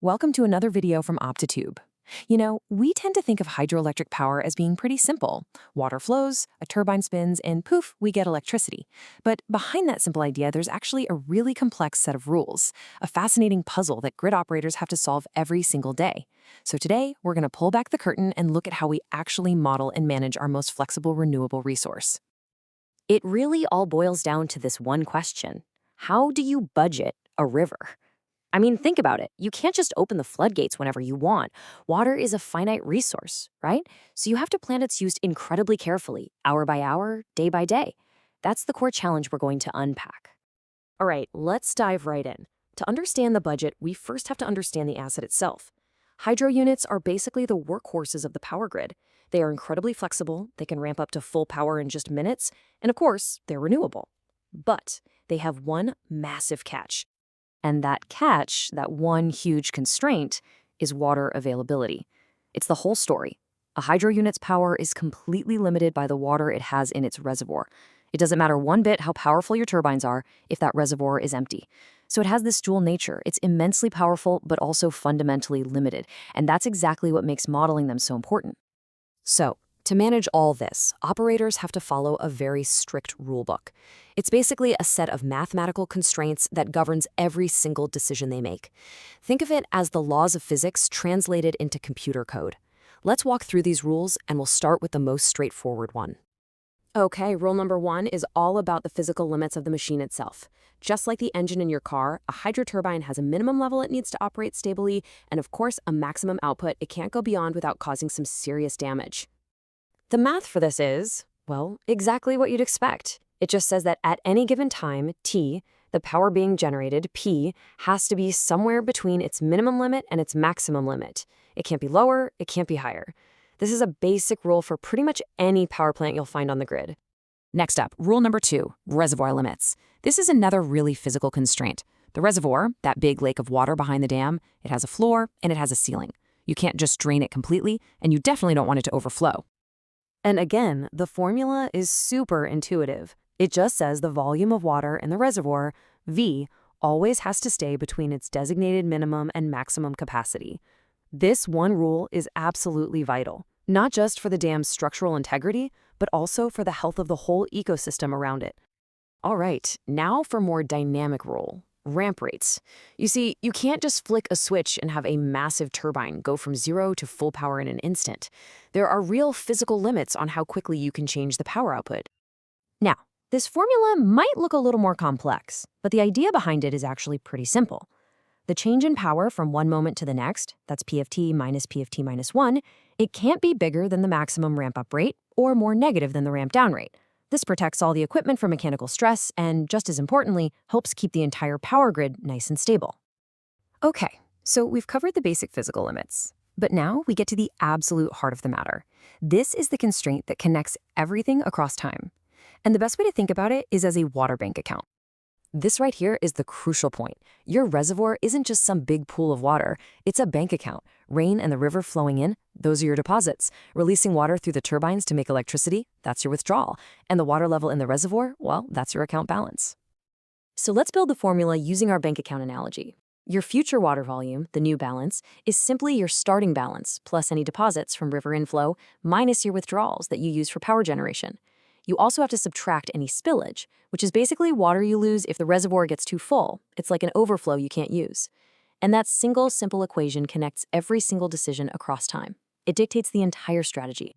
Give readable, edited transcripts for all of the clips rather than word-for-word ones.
Welcome to another video from Optatube. We tend to think of hydroelectric power as being pretty simple. Water flows, a turbine spins, and poof, we get electricity. But behind that simple idea, there's actually a really complex set of rules, a fascinating puzzle that grid operators have to solve every single day. So today, we're going to pull back the curtain and look at how we actually model and manage our most flexible renewable resource. It really all boils down to this one question. How do you budget a river? I mean, think about it. You can't just open the floodgates whenever you want. Water is a finite resource, right? So you have to plan its use incredibly carefully, hour by hour, day by day. That's the core challenge we're going to unpack. All right, let's dive right in. To understand the budget, we first have to understand the asset itself. Hydro units are basically the workhorses of the power grid. They are incredibly flexible, they can ramp up to full power in just minutes, and of course, they're renewable. But they have one massive catch. And that catch, that one huge constraint, is water availability. It's the whole story. A hydro unit's power is completely limited by the water it has in its reservoir. It doesn't matter one bit how powerful your turbines are if that reservoir is empty. So it has this dual nature. It's immensely powerful, but also fundamentally limited. And that's exactly what makes modeling them so important. So, to manage all this, operators have to follow a very strict rulebook. It's basically a set of mathematical constraints that governs every single decision they make. Think of it as the laws of physics translated into computer code. Let's walk through these rules, and we'll start with the most straightforward one. Okay, rule number one is all about the physical limits of the machine itself. Just like the engine in your car, a hydro turbine has a minimum level it needs to operate stably, and of course, a maximum output it can't go beyond without causing some serious damage. The math for this is, well, exactly what you'd expect. It just says that at any given time, T, the power being generated, P, has to be somewhere between its minimum limit and its maximum limit. It can't be lower, it can't be higher. This is a basic rule for pretty much any power plant you'll find on the grid. Next up, rule number 2, reservoir limits. This is another really physical constraint. The reservoir, that big lake of water behind the dam, it has a floor and it has a ceiling. You can't just drain it completely, and you definitely don't want it to overflow. And again, the formula is super intuitive. It just says the volume of water in the reservoir, V, always has to stay between its designated minimum and maximum capacity. This one rule is absolutely vital, not just for the dam's structural integrity, but also for the health of the whole ecosystem around it. All right, now for more dynamic rule. Ramp rates. You see, you can't just flick a switch and have a massive turbine go from 0 to full power in an instant. There are real physical limits on how quickly you can change the power output. Now, this formula might look a little more complex, but the idea behind it is actually pretty simple. The change in power from one moment to the next, that's P of t minus P of t minus 1, it can't be bigger than the maximum ramp-up rate or more negative than the ramp-down rate. This protects all the equipment from mechanical stress and, just as importantly, helps keep the entire power grid nice and stable. Okay, so we've covered the basic physical limits, but now we get to the absolute heart of the matter. This is the constraint that connects everything across time. And the best way to think about it is as a water bank account. This right here is the crucial point. Your reservoir isn't just some big pool of water, it's a bank account. Rain and the river flowing in, those are your deposits. Releasing water through the turbines to make electricity, that's your withdrawal. And the water level in the reservoir, well, that's your account balance. So let's build the formula using our bank account analogy. Your future water volume, the new balance, is simply your starting balance plus any deposits from river inflow minus your withdrawals that you use for power generation. You also have to subtract any spillage, which is basically water you lose if the reservoir gets too full. It's like an overflow you can't use. And that single, simple equation connects every single decision across time. It dictates the entire strategy.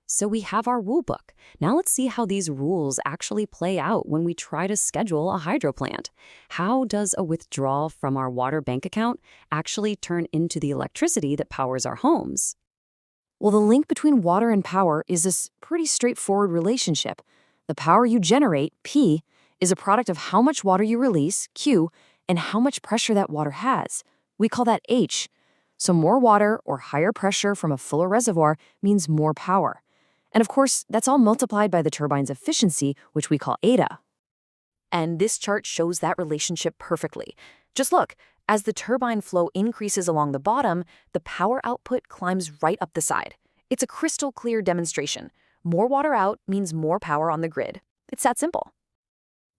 So we have our rule book. Now let's see how these rules actually play out when we try to schedule a hydro plant. How does a withdrawal from our water bank account actually turn into the electricity that powers our homes? Well, the link between water and power is this pretty straightforward relationship. The power you generate, P, is a product of how much water you release, Q, and how much pressure that water has. We call that H. So more water or higher pressure from a fuller reservoir means more power. And of course, that's all multiplied by the turbine's efficiency, which we call eta. And this chart shows that relationship perfectly. Just look. As the turbine flow increases along the bottom, the power output climbs right up the side. It's a crystal clear demonstration. More water out means more power on the grid. It's that simple.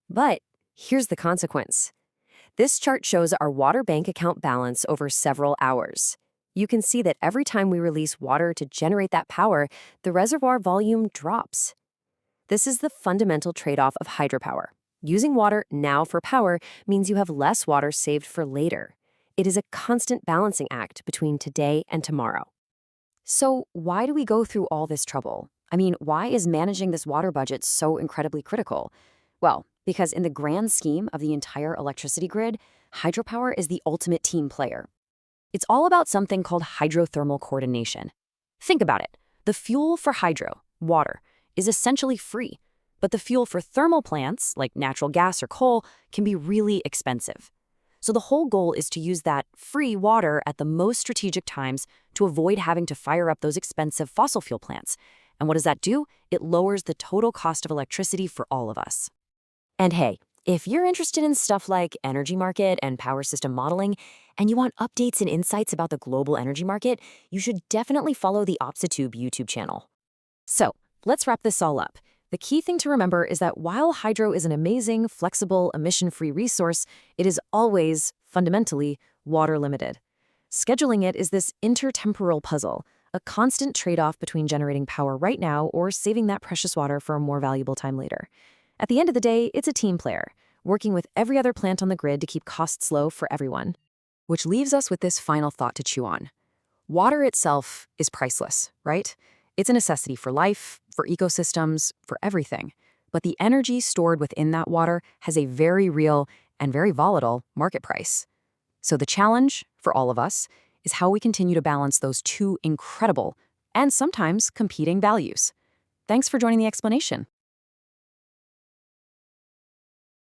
But here's the consequence. This chart shows our water bank account balance over several hours. You can see that every time we release water to generate that power, the reservoir volume drops. This is the fundamental trade-off of hydropower. Using water now for power means you have less water saved for later. It is a constant balancing act between today and tomorrow. So why do we go through all this trouble? I mean, why is managing this water budget so incredibly critical? Well, because in the grand scheme of the entire electricity grid, hydropower is the ultimate team player. It's all about something called hydrothermal coordination. Think about it. The fuel for hydro, water, is essentially free, but the fuel for thermal plants, like natural gas or coal, can be really expensive. So the whole goal is to use that free water at the most strategic times to avoid having to fire up those expensive fossil fuel plants. And what does that do? It lowers the total cost of electricity for all of us. And hey, if you're interested in stuff like energy market and power system modeling, and you want updates and insights about the global energy market, you should definitely follow the Optatube YouTube channel. So let's wrap this all up. The key thing to remember is that while hydro is an amazing, flexible, emission-free resource, it is always, fundamentally, water-limited. Scheduling it is this inter-temporal puzzle, a constant trade-off between generating power right now or saving that precious water for a more valuable time later. At the end of the day, it's a team player, working with every other plant on the grid to keep costs low for everyone. Which leaves us with this final thought to chew on. Water itself is priceless, right? It's a necessity for life, for ecosystems, for everything. But the energy stored within that water has a very real and very volatile market price. So the challenge, for all of us, is how we continue to balance those two incredible and sometimes competing values. Thanks for joining the explanation.